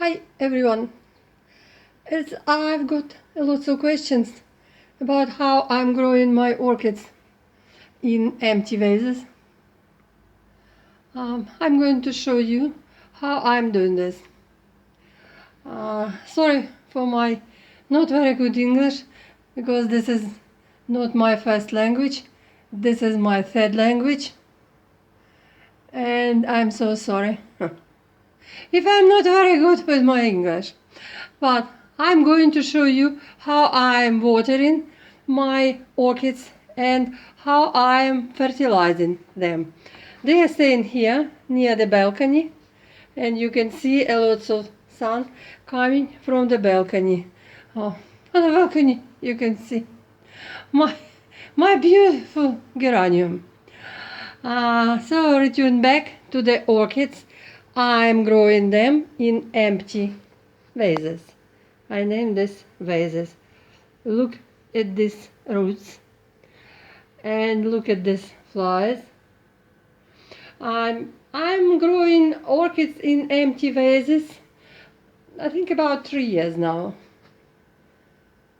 Hi everyone. I've got lots of questions about how I'm growing my orchids in empty vases. I'm going to show you how I'm doing this. Sorry for my not very good English, because this is not my first language. This is my third language, and I'm so sorry if I'm not very good with my English. But I'm going to show you how I'm watering my orchids and how I'm fertilizing them. They are staying here near the balcony, and you can see a lot of sun coming from the balcony. Oh, on the balcony you can see my beautiful geranium. So return back to the orchids. I'm growing them in empty vases. I name this vases. Look at these roots and look at these flowers. I'm growing orchids in empty vases, I think about 3 years now.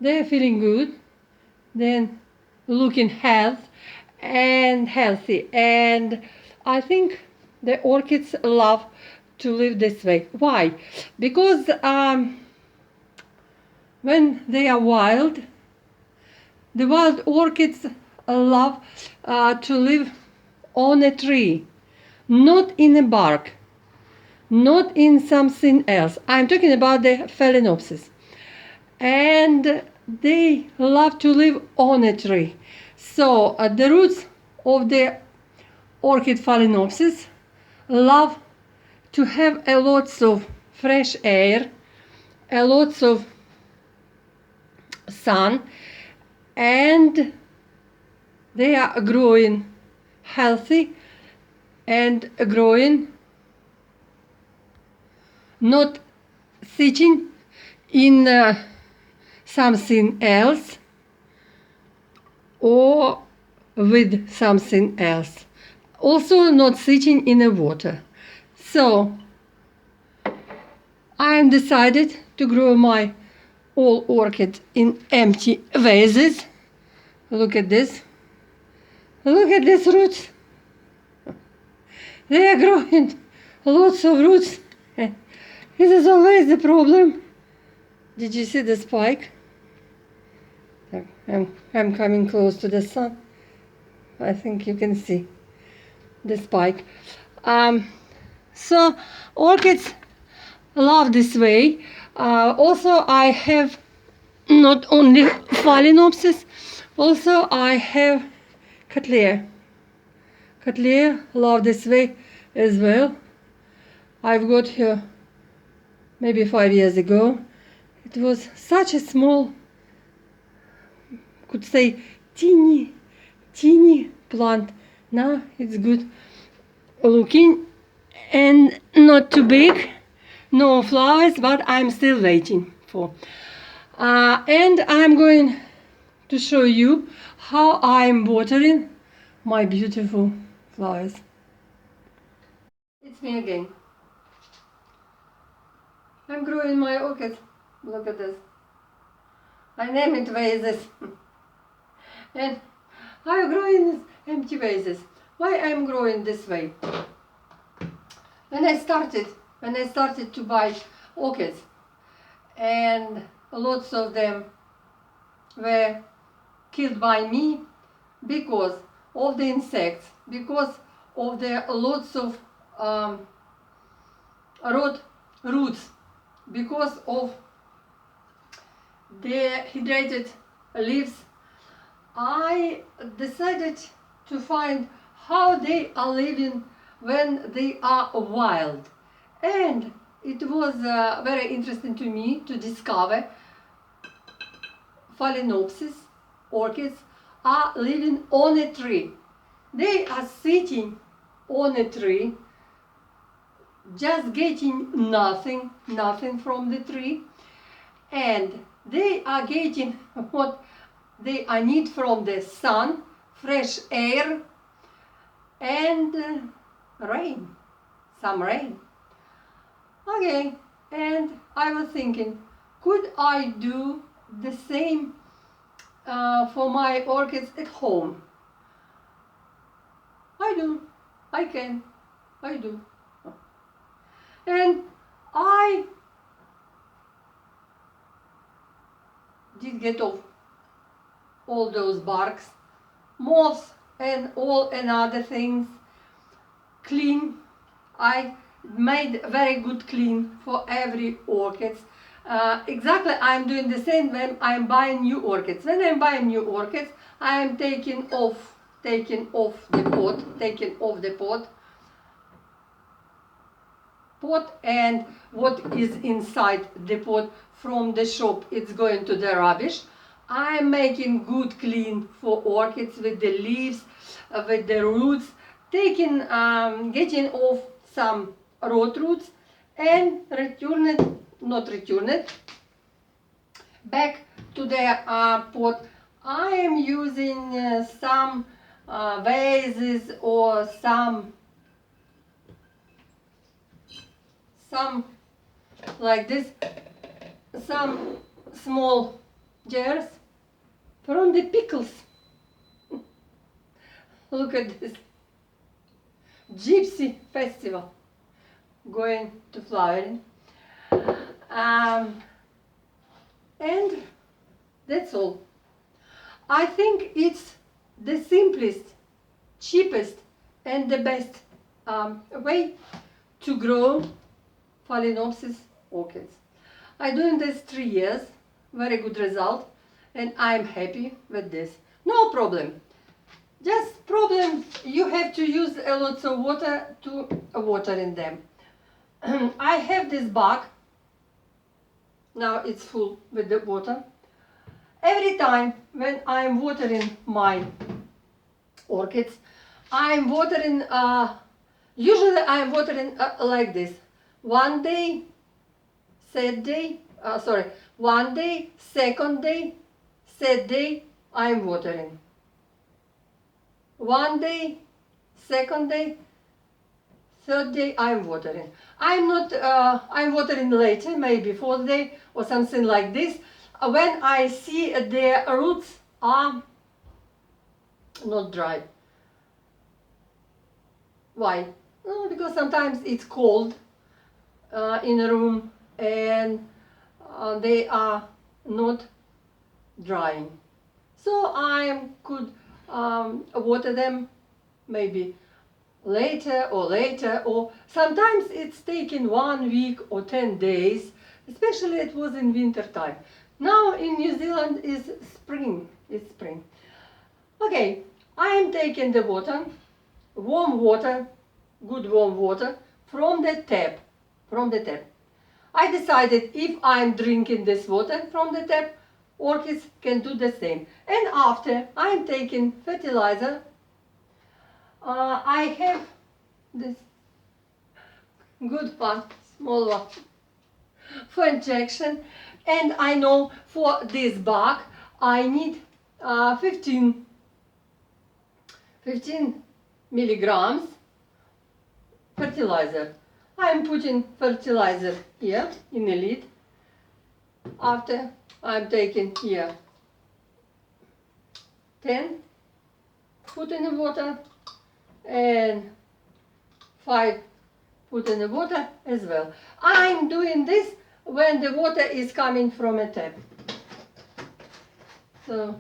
They're feeling good, then looking healthy, and I think the orchids love to live this way. Why? Because when they are wild, the wild orchids love to live on a tree, not in a bark, not in something else. I'm talking about the phalaenopsis. And they love to live on a tree. So the roots of the orchid phalaenopsis love to have a lot of fresh air, a lot of sun, and they are growing healthy and growing, not sitting in something else or with something else. Also not sitting in the water. So I am decided to grow my all orchids in empty vases. Look at this. Look at these roots. They are growing lots of roots. This is always the problem. Did you see the spike? I'm coming close to the sun. I think you can see the spike. So orchids love this way. Also I have not only phalaenopsis, also I have Cattleya. Cattleya love this way as well. I've got her maybe 5 years ago. It was such a small, could say teeny plant. Now it's good looking and not too big, no flowers, but I'm still waiting for. And I'm going to show you how I'm watering my beautiful flowers. It's me again. I'm growing my orchid. Look at this. I name it vases. And I'm growing empty vases. Why I'm growing this way? When I started to buy orchids, and lots of them were killed by me because of the insects, because of the lots of roots, because of dehydrated leaves. I decided to find how they are living when they are wild, and it was very interesting to me to discover phalaenopsis orchids are living on a tree. They are sitting on a tree, just getting nothing from the tree, and they are getting what they need from the sun, fresh air, and rain, some rain. Okay, And I was thinking, could I do the same for my orchids at home? I do, I can, I do. And I did get off all those barks, moths and all and other things, clean. I made very good clean for every orchids. Exactly, I'm doing the same when I'm buying new orchids. When I'm buying new orchids, I am taking off the pot and what is inside the pot from the shop, it's going to the rubbish. I'm making good clean for orchids with the leaves, with the roots, getting off some rot roots and not return it back to the pot. I am using some vases or some like this, some small jars from the pickles. Look at this. Gypsy festival going to flowering. And that's all. I think it's the simplest, cheapest and the best way to grow Phalaenopsis orchids. I'm doing this 3 years, very good result, and I'm happy with this. No problem. Just problem, you have to use a lot of water to water in them. I have this bag, now it's full with the water. Every time when I'm watering my orchids, I'm watering, usually I'm watering like this. One day, second day, third day, I'm watering. One day, second day, third day, I'm watering. I'm watering later, maybe fourth day or something like this, when I see the roots are not dry. Why? No, because sometimes it's cold in a room and they are not drying. So I could water them maybe later, or sometimes it's taking 1 week or 10 days, especially it was in winter time. Now in New Zealand is spring, it's spring. Okay, I am taking the water, warm water, good warm water from the tap. I decided if I'm drinking this water from the tap, orchids can do the same. And after I'm taking fertilizer, I have this good one, small one, for injection. And I know for this bag I need 15 milligrams fertilizer. I'm putting fertilizer here in a lid. After I'm taking here 10, put in the water, and 5 put in the water as well. I'm doing this when the water is coming from a tap. So,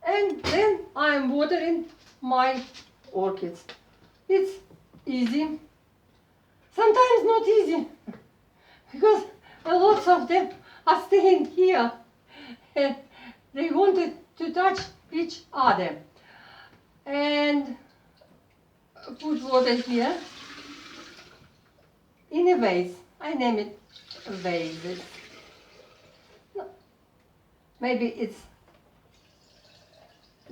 and then I'm watering my orchids. It's easy. Sometimes not easy, because a lot of them are staying here and they wanted to touch each other. And put water here in a vase. I name it vases. No, maybe it's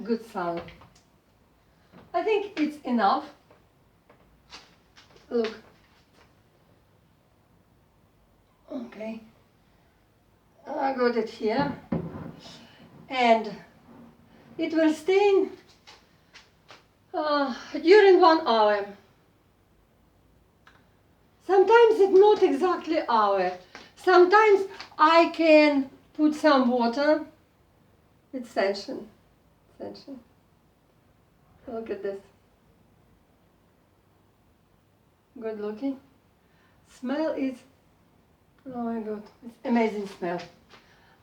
good sound. I think it's enough. Look. Okay. I got it here. And it will stay during 1 hour. Sometimes it's not exactly hour. Sometimes I can put some water. It's tension. Tension. Look at this. Good looking. Smell is, oh my god, it's amazing smell.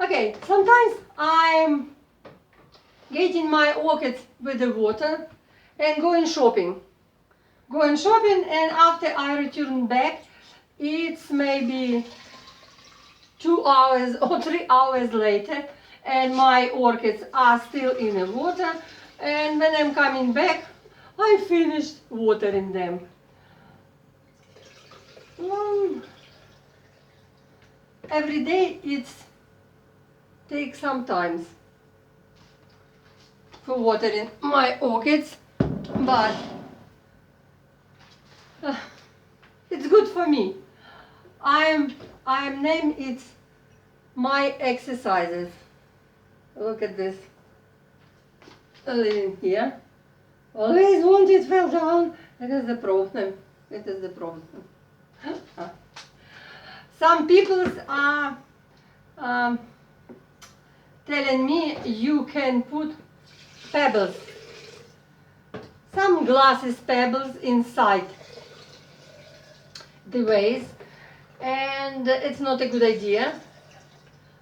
Okay, sometimes I'm getting my orchids with the water and going shopping. Going shopping, and after I return back, it's maybe 2 hours or 3 hours later, and my orchids are still in the water, and when I'm coming back, I finished watering them. Every day it takes some time for watering my orchids, but it's good for me. I'm named it my exercises. Look at this. Living here. Always want it fell down. It is the problem. It is the problem. Some people are telling me you can put pebbles, some glasses pebbles inside the vase, and it's not a good idea.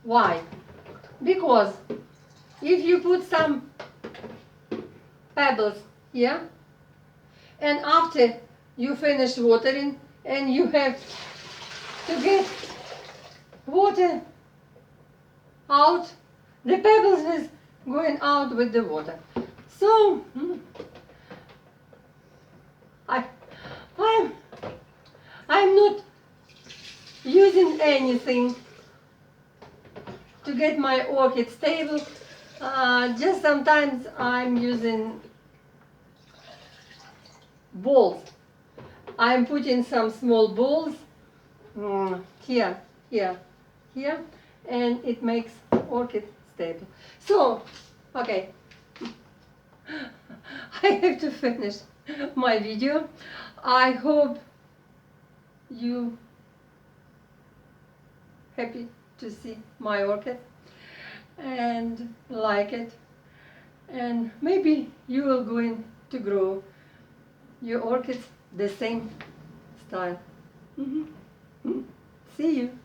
Why? Because if you put some pebbles here, and after you finish watering, and you have to get water out, the pebbles is going out with the water. So I'm not using anything to get my orchid stable. Just sometimes I'm using balls. I'm putting some small balls here, here, here, and it makes orchid stable. So, okay, I have to finish my video. I hope you happy to see my orchid and like it, and maybe you are going to grow your orchids the same style. See you.